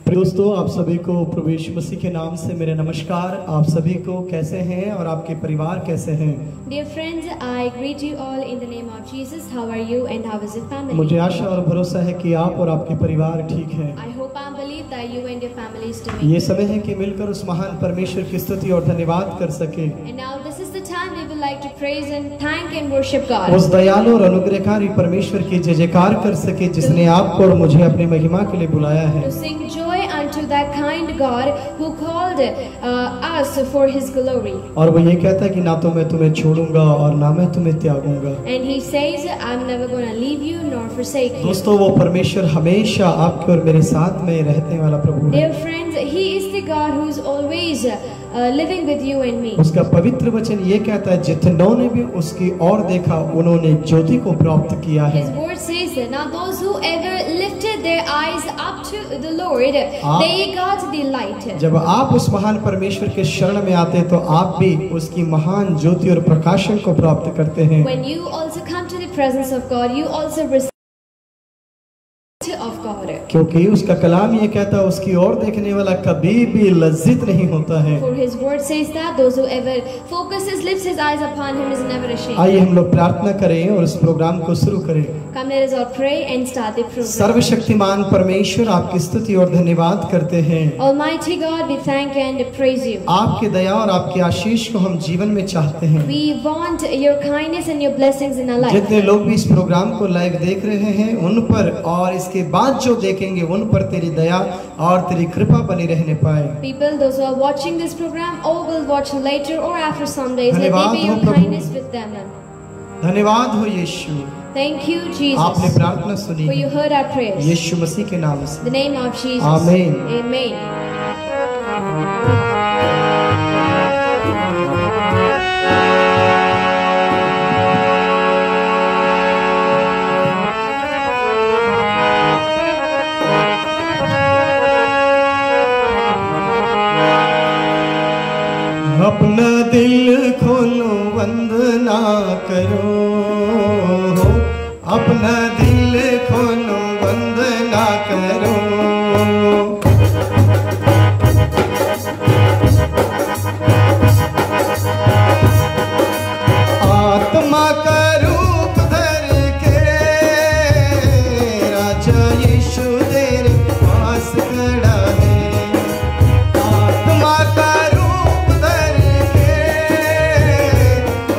दोस्तों, आप सभी को प्रभु यीशु मसीह के नाम से मेरे नमस्कार। आप सभी को कैसे हैं और आपके परिवार कैसे हैं? Dear friends, I greet you all in the name of Jesus. How are you and how is your family? मुझे आशा और भरोसा है कि आप और आपके परिवार ठीक हैं। I hope and believe that you and your family is doing. ये समय है कि मिलकर उस महान परमेश्वर की स्तुति और धन्यवाद कर सके। And now this is the time we would like to praise and thank and worship God. उस दयालु और अनुग्रहकारी परमेश्वर की जय जयकार कर सके जिसने आपको और मुझे अपनी महिमा के लिए बुलाया है। To sing joy unto that kind God who called us for His glory. और वो ये कहता है कि ना तो मैं तुम्हें छोड़ूंगा और ना मैं तुम्हें त्यागूंगा। And He says, I'm never going to leave you nor forsake you. दोस्तों, वो परमेश्वर हमेशा आपके और मेरे साथ में रहने वाला प्रभु है। Dear friends, He is the God who is always living with you and me. उसका पवित्र वचन ये कहता है, जितनों ने भी उसकी ओर देखा उन्होंने ज्योति को प्राप्त किया है। His word says that now those who ever lifted their eyes up to the Lord, they got the light. जब आप उस महान परमेश्वर के शरण में आते तो आप भी उसकी महान ज्योति और प्रकाशन को प्राप्त करते हैं। When you also come to the presence of God, you also receive of God. क्योंकि उसका कलाम ये कहता है, उसकी ओर देखने वाला कभी भी लज्जित नहीं होता है। For His word says that those who ever focuses, lifts his eyes upon Him is never ashamed. आइए हम लोग प्रार्थना करें और इस प्रोग्राम को शुरू करें। Come, let us all pray and start the program. सर्वशक्तिमान परमेश्वर, आपकी स्तुति और धन्यवाद करते हैं। Almighty God, we thank and praise you. आपके दया और आपके आशीष को हम जीवन में चाहते हैं। We want your kindness and your blessings in our life. जितने लोग भी इस प्रोग्राम को लाइव देख रहे हैं उन पर और इसके बाद जो देखेंगे उन पर तेरी दया और तेरी कृपा बनी रहने पाए। People, those who are watching this program or will watch later or after some days, let धन्यवाद there be हो your Prabhu. kindness with them. धन्यवाद हो यीशु, Thank you, Jesus, आपने प्रार्थना सुनी for you heard our prayers. यीशु मसीह के नाम In से, the name of Jesus. आमीन। Amen. अपना दिल खोलो, बंद ना करो, अपना दिल खोलो, बंद ना करो। आत्मा का रूप धर के राजा यीशु तेरे पास खड़ा है। आत्मा का रूप धर के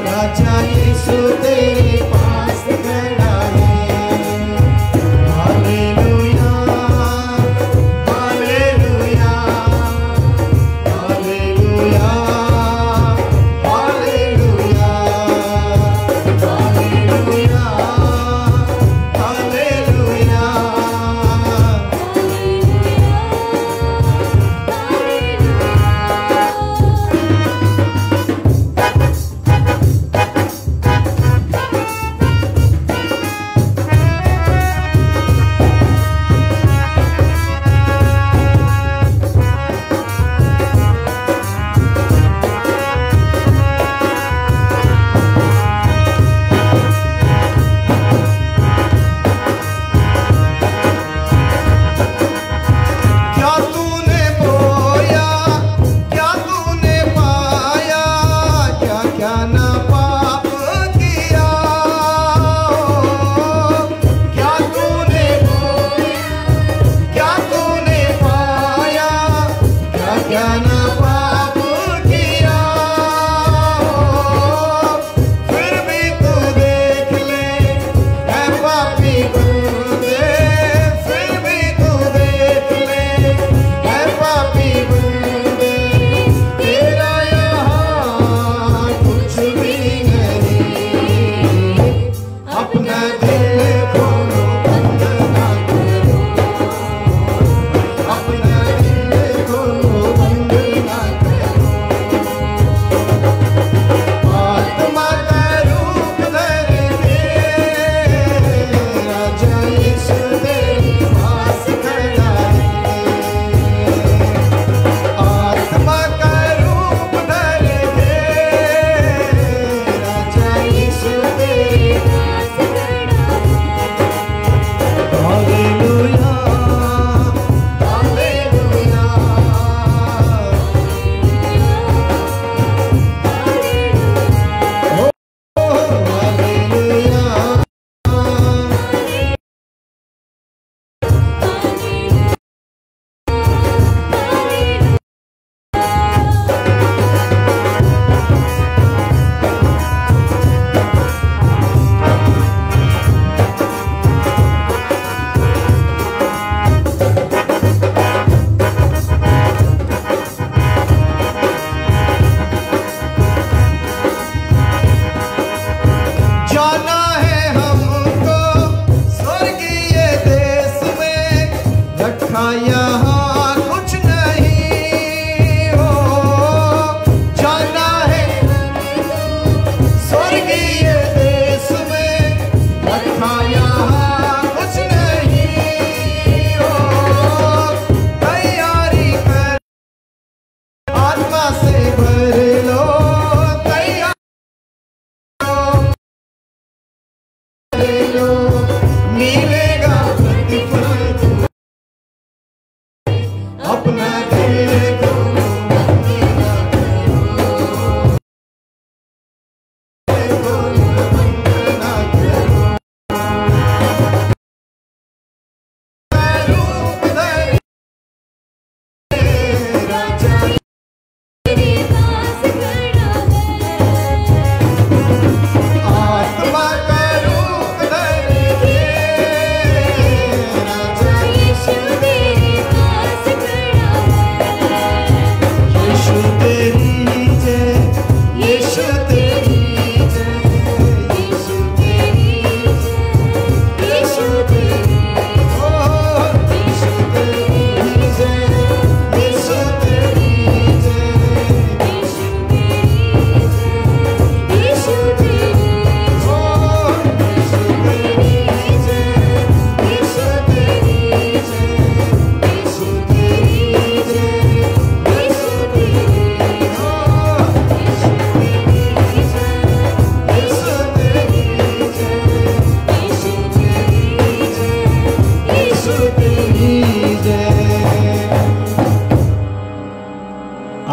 राजा यीशु तेरे पास खड़ा है। Hallelujah, hallelujah, hallelujah, hallelujah, hallelujah, hallelujah. क्या तूने बोया, क्या तूने पाया, क्या क्या ना पाप किया। क्या तूने बोया, क्या तूने पाया, क्या क्या ना पाप किया। फिर भी तू देख ले है पापी बंदे, फिर भी तू देख ले है पापी बंदे। तेरा यहाँ कुछ भी नहीं, अपना दिल खोलो, बंद ना करो, अपना दिल खोलो, बंद ना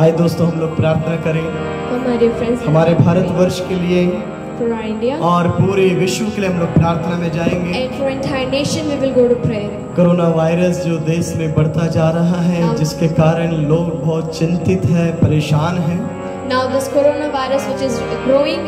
आए दोस्तों हम लोग प्रार्थना करें Come, my dear friends, हमारे भारतवर्ष के लिए for our India और पूरे विश्व के लिए हम लोग प्रार्थना में जाएंगे। and for entire nation, we will go to prayer. Corona virus जो देश में बढ़ता जा रहा है, जिसके कारण लोग बहुत चिंतित हैं, परेशान हैं। Now this coronavirus which is growing,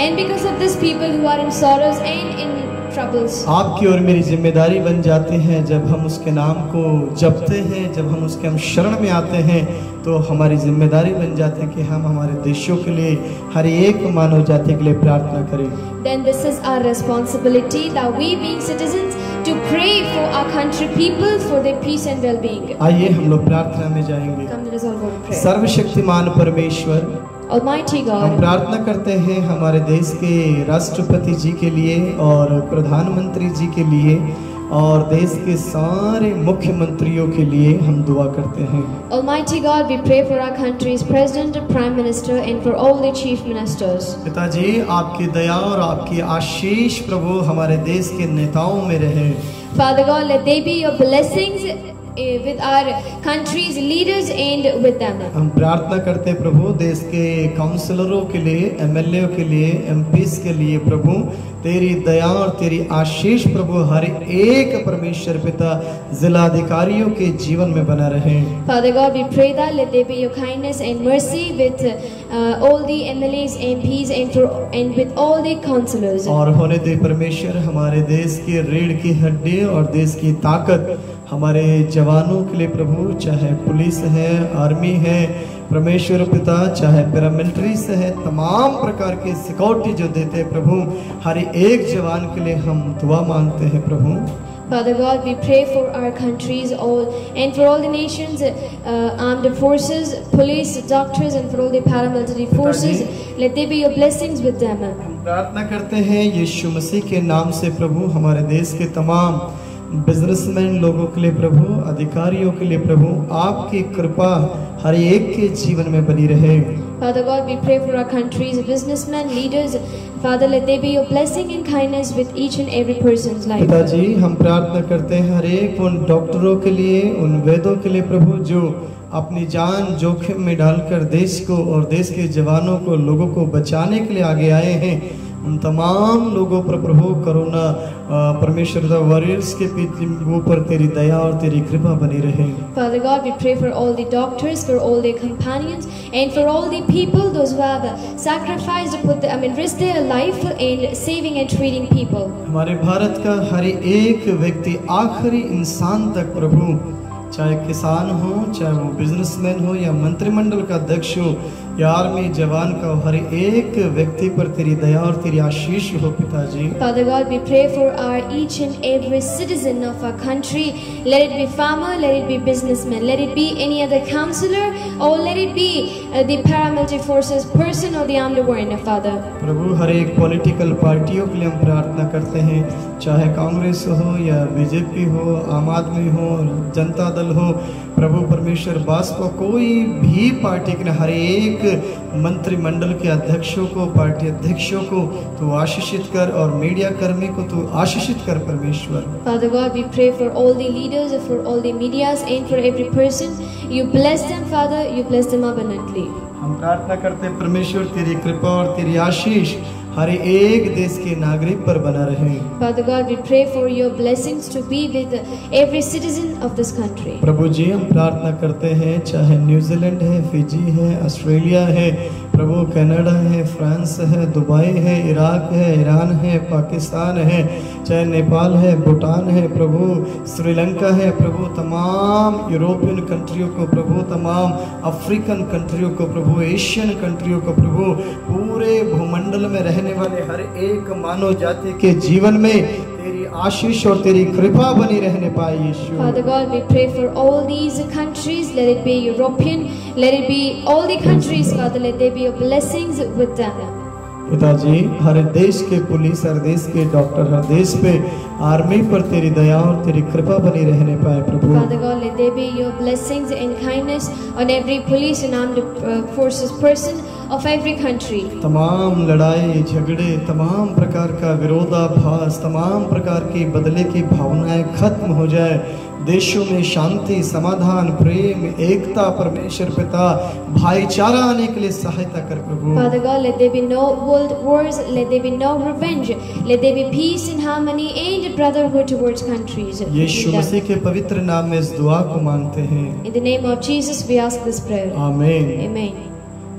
and because of this, people who are in sorrows and in troubles. आपकी और मेरी जिम्मेदारी बन जाती है जब हम उसके नाम को जपते हैं, जब हम उसके हम शरण में आते हैं, तो हमारी जिम्मेदारी बन जाती है कि हम हमारे देशों के लिए, हर एक मानव जाति के लिए प्रार्थना करें। Then this is our responsibility that we being citizens to pray for our country people for their peace and well-being. आइए हम लोग प्रार्थना में जाएंगे। Come, let us all go to prayer. सर्वशक्तिमान परमेश्वर, Almighty हम God, प्रार्थना करते हैं हमारे देश के राष्ट्रपति जी के लिए और प्रधानमंत्री जी के लिए और देश के सारे मुख्यमंत्रियों के लिए हम दुआ करते हैं। Almighty God, we pray for our country's president, prime minister, and for all the chief ministers. पिताजी, आपकी दया और आपकी आशीष प्रभु हमारे देश के नेताओं में रहे। Father God, let there be your blessings with our country's leaders and with them. हम प्रार्थना करते हैं प्रभु देश के काउंसलरों के लिए, एमएलए के लिए, एमपीस के लिए प्रभु तेरी दया और तेरी आशीष प्रभु हर एक परमेश्वर पिता जिलाधिकारियों के जीवन में बना रहे। Father God, we pray that let there be your kindness and mercy with all the MLAs, MPs, and with all the councillors. और होने दे परमेश्वर हमारे देश की रीढ़ की हड्डी और देश की ताकत हमारे जवानों के लिए प्रभु, चाहे पुलिस है, आर्मी है परमेश्वर पिता, चाहे पैरामिलिट्री से है, तमाम प्रकार की सिक्योरिटी जो देते हैं प्रभु, हर एक जवान के लिए हम दुआ मांगते हैं प्रभु। Father God, we pray for our countries all and for all the nations, armed forces, police, doctors, and for all the paramilitary forces. Let there be your blessings with them. हम प्रार्थना करते हैं यीशु मसीह के नाम से प्रभु हमारे देश के तमाम बिजनेसमैन लोगों के लिए प्रभु, अधिकारियों के लिए प्रभु, आपकी कृपा हर एक के जीवन में बनी रहे। Father God, we pray for our country's businessmen, leaders. Father, let there be your blessing and kindness with each and every person's life. पिताजी, हम प्रार्थना करते हैं हर एक उन डॉक्टरों के लिए, उन वैद्यों के लिए प्रभु, जो अपनी जान जोखिम में डालकर देश को और देश के जवानों को, लोगों को बचाने के लिए आगे आए हैं। उन तमाम लोगों पर प्रभु कोरोना परमेश्वर वॉरियर्स के ऊपर तेरी दया और तेरी कृपा बनी रहे। Father God, we pray for all the doctors, for all their companions, and for all the people, those who have sacrificed, risked their life in saving and treating people. हमारे भारत का हर एक व्यक्ति, आखिरी इंसान तक प्रभु, चाहे किसान हो, चाहे वो बिजनेसमैन हो या मंत्रिमंडल का अध्यक्ष हो या आर्मी जवान का, हर एक व्यक्ति पर तेरी दया और तेरी आशीष हो पिताजी। Father God, we pray for our each and every citizen of our country. Let it be farmer, let it be businessman, let it be any other councillor, or let it be the paramilitary forces person or the armed warrior, Father. प्रभु हर एक political पार्टियों के लिए हम प्रार्थना करते हैं, चाहे कांग्रेस हो या बीजेपी हो, आम आदमी हो, जनता दल हो, प्रभु परमेश्वर बासपा, कोई भी पार्टी के हर एक मंत्रिमंडल के अध्यक्षों को, पार्टी अध्यक्षों को तू आशीषित कर और मीडिया कर्मी को तू आशीषित कर परमेश्वर। Father God, we pray for all the leaders, for all the medias, and for every person. You bless them, Father. You bless them abundantly. हम प्रार्थना करते हैं परमेश्वर तेरी कृपा और तेरी आशीष हर एक देश के नागरिक पर बना रहे। Father God, we pray for your blessings to be with every citizen of this country. प्रभु जी, हम प्रार्थना करते हैं चाहे न्यूजीलैंड है, फिजी है, ऑस्ट्रेलिया है प्रभु, कनाडा है, फ्रांस है, दुबई है, इराक है, ईरान है, पाकिस्तान है, चाहे नेपाल है, भूटान है प्रभु, श्रीलंका है प्रभु, तमाम यूरोपियन कंट्रियों को प्रभु, तमाम अफ्रीकन कंट्रियों को प्रभु, एशियन कंट्रियों को प्रभु, पूरे भूमंडल में रहने वाले हर एक मानव जाति के जीवन में तेरी आशीष और तेरी कृपा बनी रहने पाए यीशु। Father God, we pray for all these countries. Let it be European, let it be all the countries, Father. Let there be your blessings with them. पिताजी, हर देश के पुलिस, हर देश के डॉक्टर, हर देश पे आर्मी पर तेरी दया और तेरी कृपा बनी रहने पाए प्रभु। Father God, let there be your blessings and kindness on every police and armed forces person of every country. तमाम लड़ाई झगड़े, तमाम प्रकार का विरोधाभास, तमाम प्रकार की बदले की भावनाएं खत्म हो जाए। देशों में शांति, समाधान, प्रेम, एकता परमेश्वर पिता, भाईचारा आने के लिए सहायता कर प्रभु। Father God, let there be no world wars, let there be no revenge, let there be peace and harmony and brotherhood towards countries. यीशु मसीह के पवित्र नाम में इस दुआ को मांगते हैं। In the name of Jesus, we ask this prayer. आमीन। Amen.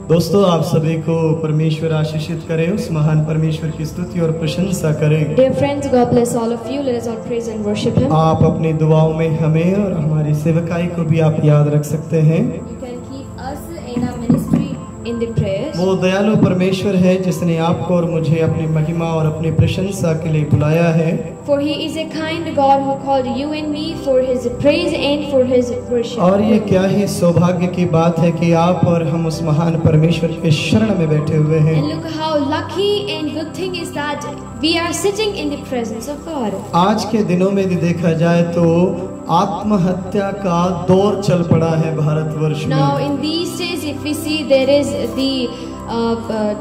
दोस्तों, आप सभी को परमेश्वर आशीषित करे, उस महान परमेश्वर की स्तुति और प्रशंसा करें। Dear friends, God bless all of you. Let us all praise and worship Him. आप अपनी दुआओं में हमें और हमारी सेवकाई को भी आप याद रख सकते हैं। You can keep us in our ministry in the prayers. वो दयालु परमेश्वर है जिसने आपको और मुझे अपनी महिमा और अपनी प्रशंसा के लिए बुलाया है। For He is a kind God who called you and me for His praise and for His worship. और ये क्या ही सौभाग्य की बात है कि आप और हम उस महान परमेश्वर के शरण में बैठे हुए हैं। And look how lucky and good thing is that we are sitting in the presence of God. आज के दिनों में यदि देखा जाए तो आत्महत्या का दौर चल पड़ा है भारतवर्ष में। Now in these days, if we see, there is the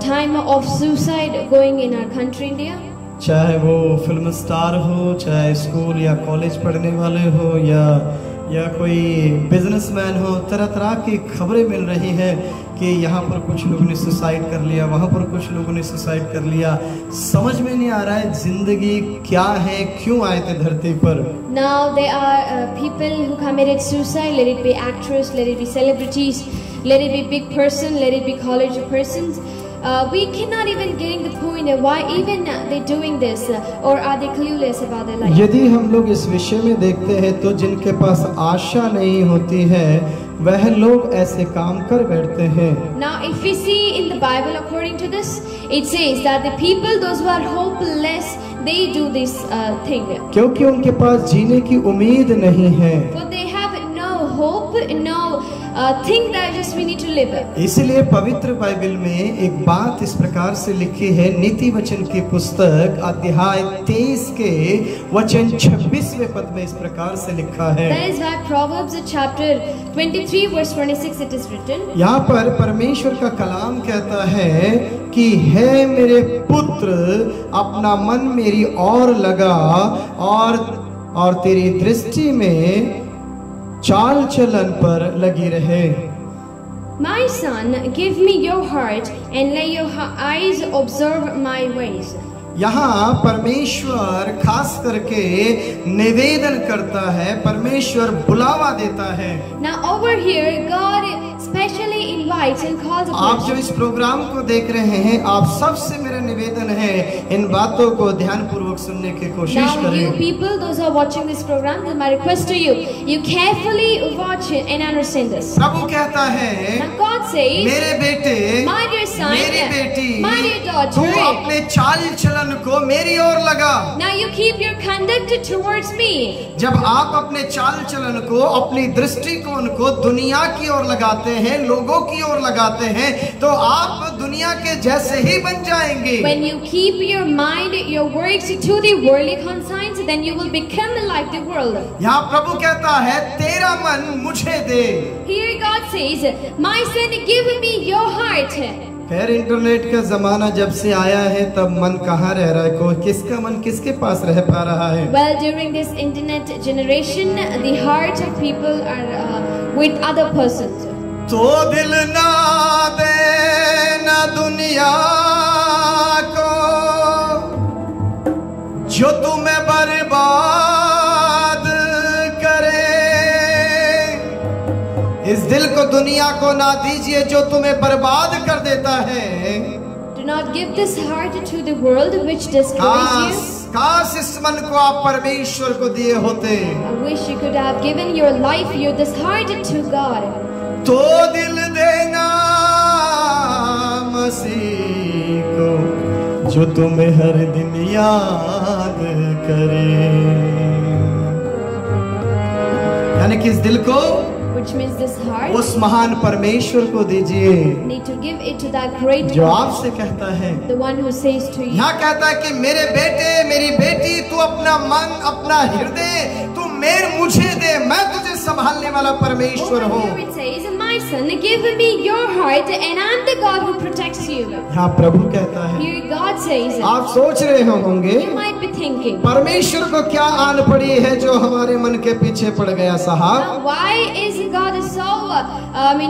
time of suicide going in our country, India. चाहे वो फिल्म स्टार हो, चाहे स्कूल या कॉलेज पढ़ने वाले हो, या कोई बिजनेसमैन हो, तरह तरह की खबरें मिल रही हैं कि यहाँ पर कुछ लोगों ने सुसाइड कर लिया, वहाँ पर कुछ लोगों ने सुसाइड कर लिया। समझ में नहीं आ रहा है जिंदगी क्या है, क्यों आए थे धरती पर। Now there are people who committed suicide. Let it be actors, let it be celebrities, let it be big person, let it be college persons. We cannot even getting the point of why even they doing this or are they clueless about their life. यदि हम लोग इस विषय में देखते हैं तो जिनके पास आशा नहीं होती है वह लोग ऐसे काम कर बैठते हैं। Now if we see in the Bible according to this, it says that the people, those who are hopeless, they do this thing. क्योंकि उनके पास जीने की उम्मीद नहीं है। For they have no hope, no think that just we need to live. इसलिए पवित्र Bible में एक बात इस प्रकार से लिखी है, नीति वचन की पुस्तक अध्याय 23 के वचन 26वें पद में इस प्रकार से लिखा है। That is why Proverbs chapter 23 verse 26 it is written. यहाँ पर परमेश्वर का कलाम कहता है कि है मेरे पुत्र अपना मन मेरी ओर लगा और तेरी दृष्टि में चाल चलन पर लगी रहे। My son, give me your heart and let your eyes observe my ways. यहाँ परमेश्वर खास करके निवेदन करता है, परमेश्वर बुलावा देता है। Now over here God specially invites and calls upon. आप जो इस प्रोग्राम को देख रहे हैं, आप सबसे मेरा निवेदन है इन बातों को ध्यान पूर्वक सुनने की कोशिश Now करें। you people, those who are watching this program, my request to you, you carefully watch it and understand this. प्रभु कहता है, Now God says, मेरे बेटे, my dear son, मेरी बेटी, my dear daughter, तू अपने चाल चलन को मेरी ओर लगा। now you keep your conduct towards me. जब आप अपने चाल चलन को, अपनी दृष्टिकोण को दुनिया की ओर लगाते हैं, लोगों की ओर लगाते हैं, तो आप दुनिया के जैसे ही बन जाएंगे। When you keep your mind, your works to the worldly conscience, then you will become like the world. यहाँ प्रभु कहता है, तेरा मन मुझे दे। Here God says, my son, give me your heart. खैर इंटरनेट का जमाना जब से आया है तब मन कहाँ रह रहा है, कोई किसका मन किसके पास रह पा रहा है। Well, during this internet generation, the hearts of people are with other persons. तो दिल ना देना दुनिया को जो तुम्हें बर्बाद करे, इस दिल को दुनिया को ना दीजिए जो तुम्हें बर्बाद कर देता है। Do not give this heart to the world which destroys you. काश इस मन को आप परमेश्वर को दिए होते। I wish you could have given your life, this heart to God. तो दिल देना मसीह को जो तुम्हें हर दिन याद करे। यानी कि इस दिल को, which means this heart, उस महान परमेश्वर को दीजिए need to give it to that great जो God, आपसे कहता है। the one who says to you, यहाँ कहता है कि मेरे बेटे मेरी बेटी, तू अपना मन अपना हृदय तू मुझे दे, मैं तुझे संभालने वाला परमेश्वर हूँ। Over here it says, my son, give me your heart and I'm the God who protects you. यहाँ प्रभु कहता है, Here God says, आप सोच रहे होंगे you might be thinking, परमेश्वर को क्या आन पड़ी है जो हमारे मन के पीछे पड़ गया साहब? now why is God so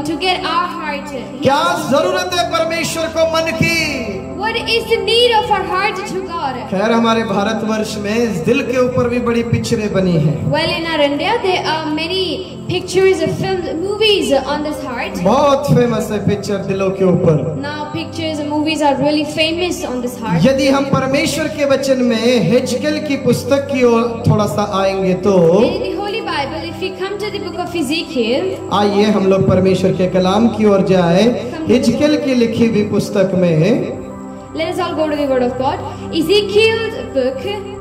to get our heart? क्या जरूरत है परमेश्वर को मन की? What is the need of our heart to God? खैर हमारे भारतवर्ष में इस दिल के ऊपर भी बड़ी पिक्चरें बनी हैं। Well, in our India, there are many pictures of films, movies on this heart. बहुत फेमस है पिक्चर दिलों के ऊपर। Now, pictures and movies are really famous on this heart. यदि हम परमेश्वर के वचन में हिजकिय्याह की पुस्तक की ओर थोड़ा सा आएंगे तो In the Holy Bible, if we come to the book of Ezekiel, आइए हम लोग परमेश्वर के कलाम की ओर जाए। हिजकिय्याह की लिखी हुई पुस्तक में let us all go to the Word of God. Ezekiel's book,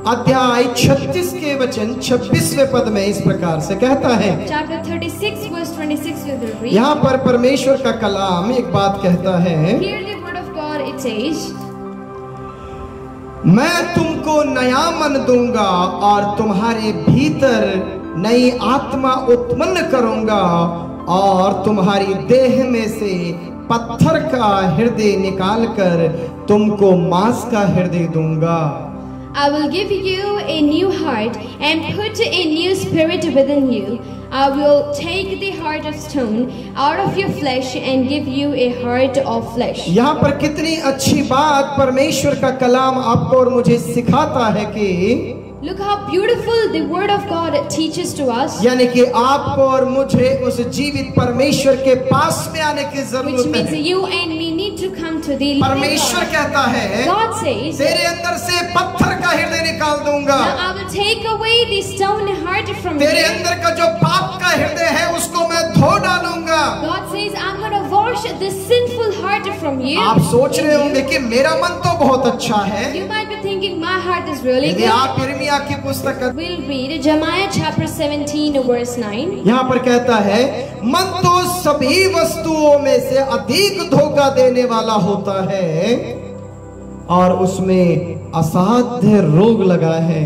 अध्याय 36 के वचन 26वें पद में इस प्रकार से कहता है। chapter 36, verse 26 we will read. यहाँ पर परमेश्वर का कलाम एक बात कहता है, Here the Word of God, it says, मैं तुमको नया मन दूंगा और तुम्हारे भीतर नई आत्मा उत्पन्न करूंगा और तुम्हारी देह में से पत्थर का हृदय निकालकर तुमको मांस का हृदय दूंगा। I will give you a new heart and put a new spirit within you. I will take the heart of stone out of your flesh and give you a heart of flesh. यहाँ पर कितनी अच्छी बात परमेश्वर का कलाम आपको और मुझे सिखाता है कि Look how beautiful the Word of God teaches to us. यानी कि आपको और मुझे उस जीवित परमेश्वर के पास में आने की Which जरूरत means है। you and me need to come to the living परमेश्वर God. कहता है, God says, तेरे अंदर से पत्थर का हृदय निकाल दूंगा। now I will take away the stone heart from you. तेरे अंदर का जो पाप का हृदय है उसको मैं धो डालूंगा। God says, I'm going to wash the sinful heart from you. आप सोच रहे होंगे कि मेरा मन तो बहुत अच्छा है। You might be thinking, my heart is really यदि good. आप यिर्मयाह की पुस्तक We'll read Jeremiah chapter 17 verse 9. यहाँ पर कहता है, मन तो सभी वस्तुओं में से अधिक धोखा देने वाला होता है और उसमें असाध्य रोग लगा है।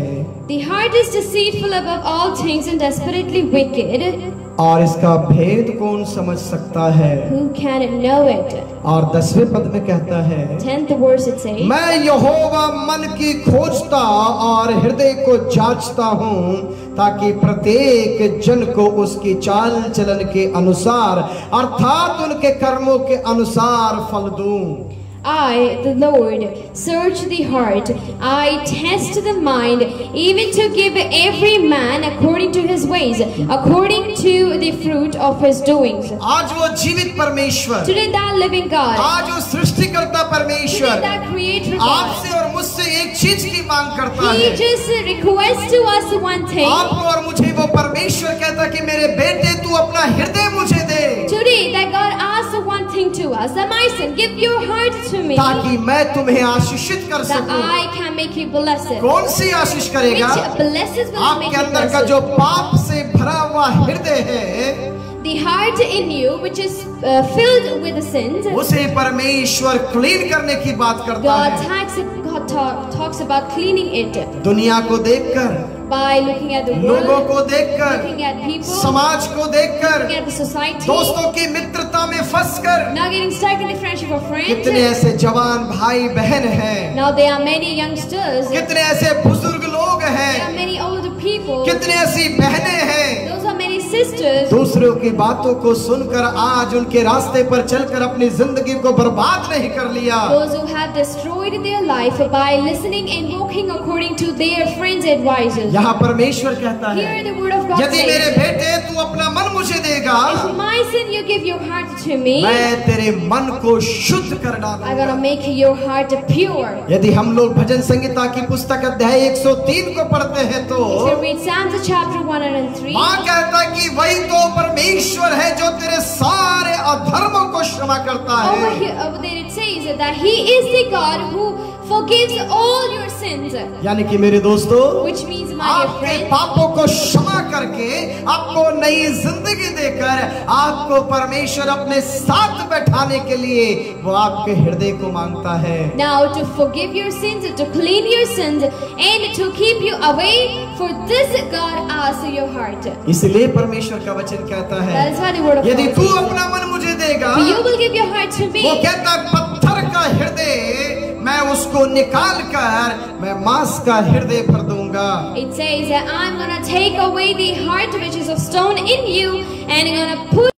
The heart is deceitful above all things and desperately wicked. और इसका भेद कौन समझ सकता है? Who can know it? और 10वें पद में कहता है, 10th verse it says, मैं यहोवा मन की खोजता और हृदय को जांचता हूँ ताकि प्रत्येक जन को उसकी चाल चलन के अनुसार अर्थात उनके कर्मों के अनुसार फल दूं। I, the Lord, search the heart. I test the mind, even to give every man according to his ways, according to the fruit of his doings. आज वो जीवित परमेश्वर, Today that living God, आज वो सृष्टिकर्ता today परमेश्वर that creator God, आपसे और मुझसे एक चीज की मांग करता He है। just requests to us one thing. आपको और मुझे वो परमेश्वर कहता कि मेरे बेटे तू अपना हृदय मुझे दे, Today that God asks one thing to us, that my son, give your heart to me, ताकि मैं तुम्हें आशीषित कर that सकूं। I can make you blessed. कौन सी आशीष करेगा? Which blesses will make आपके you अंदर का blessed. जो पाप से भरा हुआ हृदय है The heart in you, which is filled with the sins, उसे परमेश्वर क्लीन करने की बात करता God है। talks about cleaning it दुनिया को देखकर, by looking at the लोगों world, को देखकर, looking at people, समाज को देखकर, looking at the society, दोस्तों की मित्रता में फंसकर now getting stuck in the friendship of friends. कितने ऐसे जवान भाई बहन हैं, Now there are many youngsters, there कितने ऐसे बुजुर्ग लोग are हैं, many older people, कितने ऐसी बहनें हैं those are many sisters, दूसरों की बातों को सुनकर आज उनके रास्ते पर चलकर अपनी जिंदगी को बर्बाद नहीं कर लिया। those who have destroyed their life by listening and walking according to their friends' advices. यहाँ परमेश्वर कहता है, Here the word of God यदि मेरे says, बेटे तू अपना मन मुझे देगा, if my sin you give your heart to me, मैं तेरे मन को शुद्ध कर I'm डालूंगा। gonna make your heart pure. यदि हम लोग भजन संगीता की पुस्तक अध्याय 103 को पढ़ते हैं तो If you read Psalms chapter 103, माँ कहता है कि वही तो परमेश्वर है जो तेरे सारे अधर्मों को क्षमा करता over है। here, over there it says that He is the God who forgives all your sins, यानी कि मेरे दोस्तों, which means, my dear आपके friend, पापों को क्षमा करके आपको नई जिंदगी देकर आपको परमेश्वर अपने साथ बैठाने के लिए वो आपके हृदय को मांगता है। now to forgive your sins, to clean your sins, and to keep you away For this God asks your heart. इसलिए परमेश्वर का वचन कहता है, That is why the word of यदि God तू says, अपना मन मुझे देगा, "For you will give your heart to me." वो कहता है पत्थर का हृदय मैं उसको निकाल कर मैं मांस का हृदय भर दूंगा। It says that I'm gonna take away the heart which is of stone in you, and I'm gonna put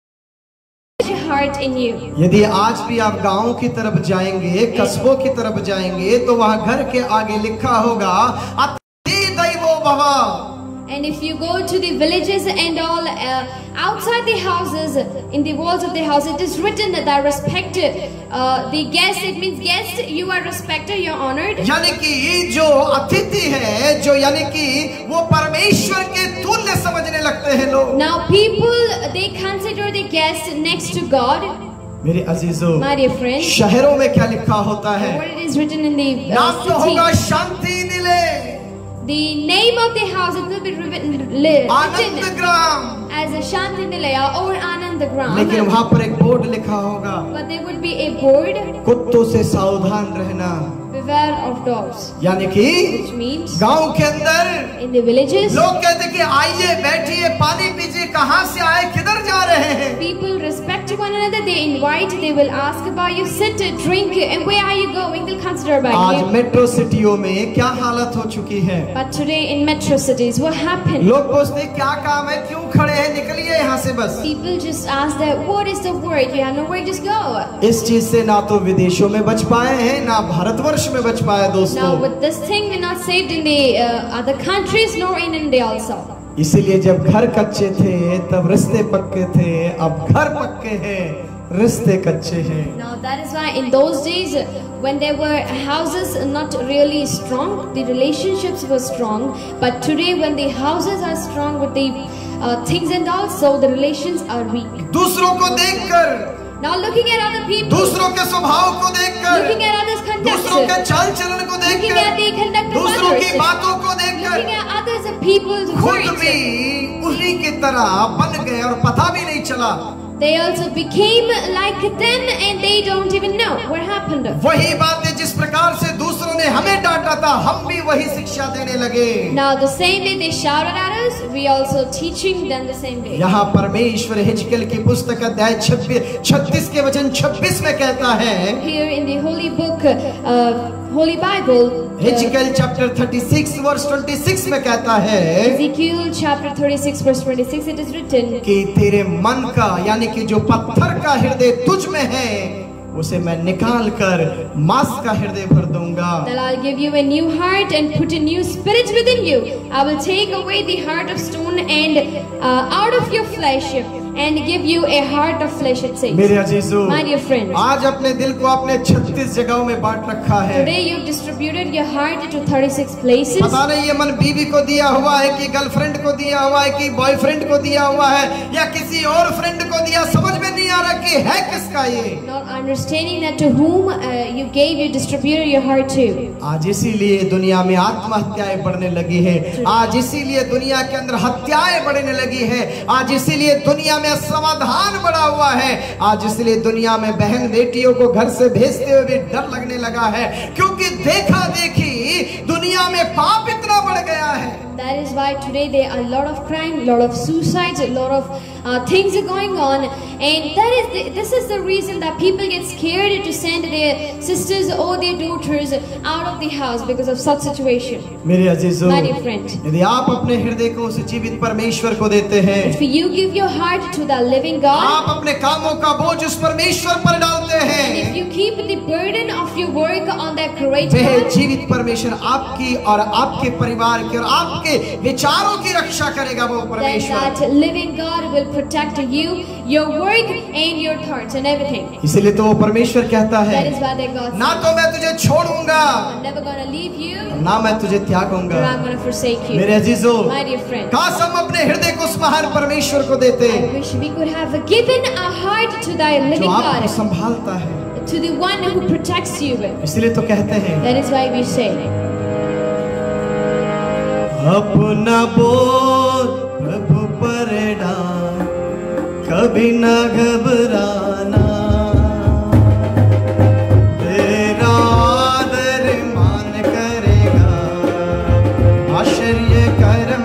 your heart in you. यदि आज भी आप गांव की तरफ जाएंगे, कस्बों की तरफ जाएंगे, तो वहां घर के आगे लिखा होगा अति दैवो भव। And if you go to the villages and all outside the houses, in the walls of the house, it is written that I respect the guest. It means guest, you are respected, you are honored. यानी कि जो अतिथि है, जो यानी कि वो परमेश्वर के तुल्य समझने लगते हैं लोग। Now people, they consider the guest next to God. मेरे अजीजों, My dear friends, शहरों में क्या लिखा होता है? what it is written in the नाम तो होगा city, Shanti Nilay, the name of the house, it will be Anand written gram, as a Shanti Nilaya or Anand लेकिन Gram. वहां पर एक बोर्ड लिखा होगा, But there would be a board, कुत्तों से सावधान रहना। beware of dogs, यानी कि which means गांव के अंदर in the villages, लोग कहते कि आइए बैठिए पानी पीजिए, कहां से आए, किधर जा रहे हैं? people respect one another, they invite, they will ask about you, sit, drink, and where are you going, they'll consider about आज you. मेट्रो सिटियों में क्या हालत हो चुकी है? But today in metro cities, what happened? लोग पूछते हैं क्या काम है, क्यों खड़े हैं, निकलिए यहाँ से बस। People just ask that, what is the word? You have nowhere, just go. इस चीज से ना तो विदेशों में बच पाए हैं, ना भारतवर्ष में बच पाए Now दोस्तों। with this thing, we're not saved in the other countries nor in India also. इसीलिए जब घर कच्चे थे तब रिश्ते पक्के थे, अब घर पक्के हैं, रिश्ते कच्चे हैं। Now that is why in those days, when there were houses not really strong, the relationships were strong. But today, when the houses are strong with the things and also the relations are weak. दूसरों को देखकर, Now looking at other people, दूसरों के स्वभाव को देखकर, looking at others' दूसरों के conduct, चाल चलन को looking at the देखकर, conduct of दूसरों की others, बातों को looking देखकर at others and people's खुद words, भी उन्हीं की तरह बन गए और पता भी नहीं चला। they also became like them and they don't even know what happened. वही बातें जिस प्रकार से दूसरों ने हमें डांटा था, हम भी वही शिक्षा देने लगे। Now the same way they shouted at us, we also teaching them the same way. यहाँ परमेश्वर हिजकियेल की पुस्तक अध्याय 36 के वचन 26 में कहता है, Here in the holy book, Holy Bible, हिजकियेल चैप्टर 36 वर्स 26 में कहता है Ezekiel chapter 36 verse 26, it is written, कि तेरे मन का यानी कि जो पत्थर का हृदय तुझ में है उसे मैं निकाल कर मांस का हृदय भर दूंगा। that I'll give you a new heart and put a new spirit within you. I will take away the heart of stone and out of your flesh and give you a heart of flesh, it says. मेरे अजीजों, My dear friends, आज अपने दिल को आपने 36 जगहों में बांट रखा है। today you've distributed your heart to 36 places. पता नहीं ये मन बीवी को दिया हुआ है कि गर्लफ्रेंड को दिया हुआ है कि बॉयफ्रेंड को दिया हुआ है या किसी और फ्रेंड को दिया, समझ में नहीं आ रहा कि है किसका ये। Not understanding that to whom you gave, you distributed your heart to. आज इसीलिए दुनिया में आत्महत्याएं बढ़ने लगी है, आज इसीलिए दुनिया के अंदर हत्याएं बढ़ने लगी है, आज इसीलिए दुनिया में समाधान बढ़ा हुआ है, आज इसलिए दुनिया में बहन बेटियों को घर से भेजते हुए भी डर लगने लगा है, क्योंकि देखा देखी दुनिया में पाप इतना बढ़ गया है। That is why today there are a lot of crime, a lot of suicides, a lot of things are going on, and this is the reason that people get scared to send their sisters or their daughters out of the house because of such situation. मेरे अजीजों, My dear friend, यदि आप अपने हृदय को उस जीवित परमेश्वर को देते हैं, if you give your heart to the living God, आप अपने कामों का बोझ उस परमेश्वर पर डालते and हैं, if you keep the burden of your work on that great वह God, जीवित परमेश्वर आपकी और आपके परिवार की और आपके विचारों की रक्षा करेगा। वो then परमेश्वर, that living God will protect you, your work and your thoughts and everything. इसीलिए तो वो परमेश्वर कहता है, That is why that God ना says, तो मैं तुझे छोड़ूंगा, I'm never gonna leave you, ना मैं तुझे or त्यागूंगा। I'm gonna forsake you. मेरे अजीजों, My dear friend, काश हम अपने हृदय को उस महान परमेश्वर को देते I wish we could have given our heart to thy जो living आपको God, संभालता है। to the one who protects you. इसलिए तो कहते हैं, That is why we say, अपना बोझ प्रभु पर डाल, कभी न घबराना, तेरा आदर मान करेगा, आश्चर्य कर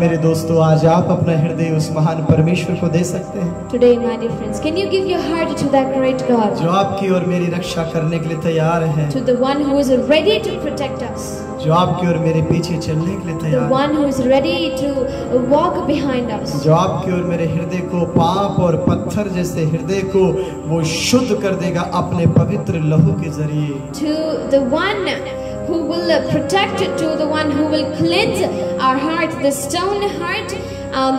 मेरे दोस्तों आज आप अपना हृदय उस महान परमेश्वर को दे सकते हैं Today, my dear friends, can you give your heart to that great God, जो आपकी और मेरी रक्षा करने के लिए तैयार है, to the one who is ready to protect us, जो आपकी और मेरे पीछे चलने के लिए the तैयार है, one who is ready to walk behind us, जो आपकी और मेरे हृदय को पाप और पत्थर जैसे हृदय को वो शुद्ध कर देगा अपने पवित्र लहू के जरिए, to the one who will protect, to the one who will cleanse our heart, the stone heart,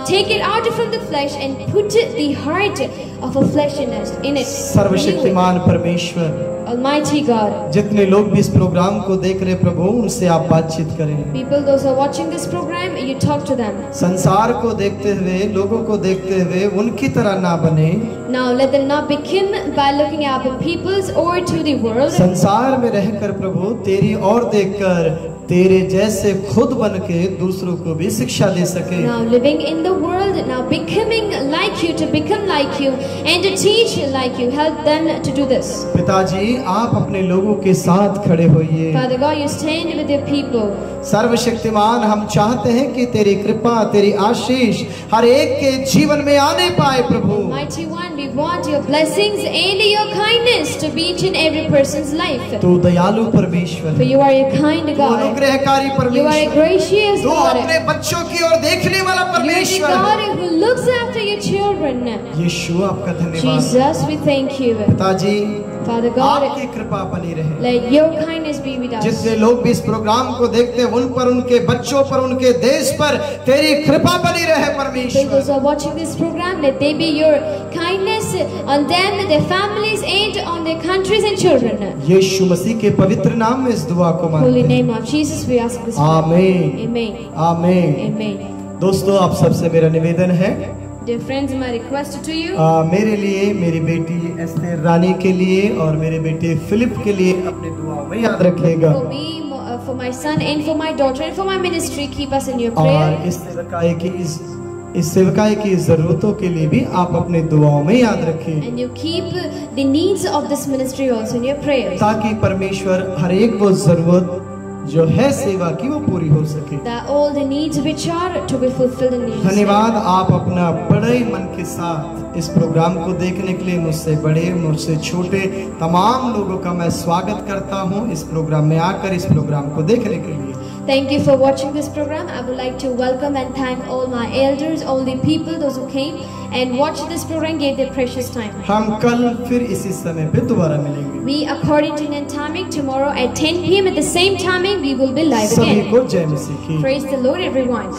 take it out from the flesh and put the heart of a flesh in it. Renew it. सर्वशक्तिमान परमेश्वर, Almighty God, जितने लोग भी इस programme को देख रहे प्रभु उनसे आप बातचीत करें, people those who are watching this program, you talk to them. संसार को देखते हुए लोगों को देखते हुए उनकी तरह ना बने, Now let them not begin by looking at the peoples or to the world. संसार में रहकर प्रभु तेरी और देखकर तेरे जैसे खुद बन के दूसरों को भी शिक्षा दे सके। Now living in the world, now becoming like you, to become like you and to teach like you, help them to do this. पिताजी आप अपने लोगों के साथ खड़े होइए। Father God, you stand with your people. सर्वशक्तिमान हम चाहते हैं कि तेरी कृपा तेरी आशीष हर एक के जीवन में आने पाए प्रभु। Mighty One, we want your blessings and your kindness to be each and every person's life. तू दयालु परमेश्वर, For you are a kind तू God. अनुग्रहकारी You are a परमेश्वर, gracious तू God. अपने बच्चों की ओर देखने वाला You are the परमेश्वर। God who looks after your children. यीशु आपका धन्यवाद। Jesus, we thank you. पिताजी Father God, आपकी कृपा बनी रहे। let your kindness be with us. जितने लोग भी इस प्रोग्राम को देखते हैं उन पर उनके बच्चों पर उनके देश पर तेरी कृपा बनी रहे So परमेश्वर। those who are watching this program, let there be your kindness on them, their families, and on their countries and children. यीशु मसीह के पवित्र नाम में इस दुआ को Holy मांगते हैं। name of Jesus, we ask this. आमीन Amen. आमीन। Amen. दोस्तों आप सबसे मेरा निवेदन है, Dear friends, my request to you, मेरे लिए, मेरी बेटी एस्तेर रानी के लिए और मेरे बेटे फिलिप के लिए अपने दुआओं में याद रखिएगा। for me, for my son, and for my daughter, and for my ministry, keep us in your और prayer. इस सेवकाई की जरूरतों के लिए भी आप अपने दुआओं में याद रखें, And you keep the needs of this ministry also in your prayers. ताकि परमेश्वर हर एक वो जरूरत जो है सेवा की वो पूरी हो सके। That all the needs which are to be fulfilled in you. धन्यवाद आप अपना बड़े मन के साथ इस प्रोग्राम को देखने के लिए मुझसे बड़े मुझसे छोटे तमाम लोगों का मैं स्वागत करता हूं इस प्रोग्राम में आकर इस प्रोग्राम को देखने के लिए। Thank you for watching this program. I would like to welcome and thank all my elders, all the people, those who came and watched this program, gave their precious time. हम कल फिर इसी समय पे दोबारा मिलेंगे। We, according to Indian timing, tomorrow at 10 p.m. at the same timing, we will be live सभी again. को जय मसीह की। Praise the Lord, everyone.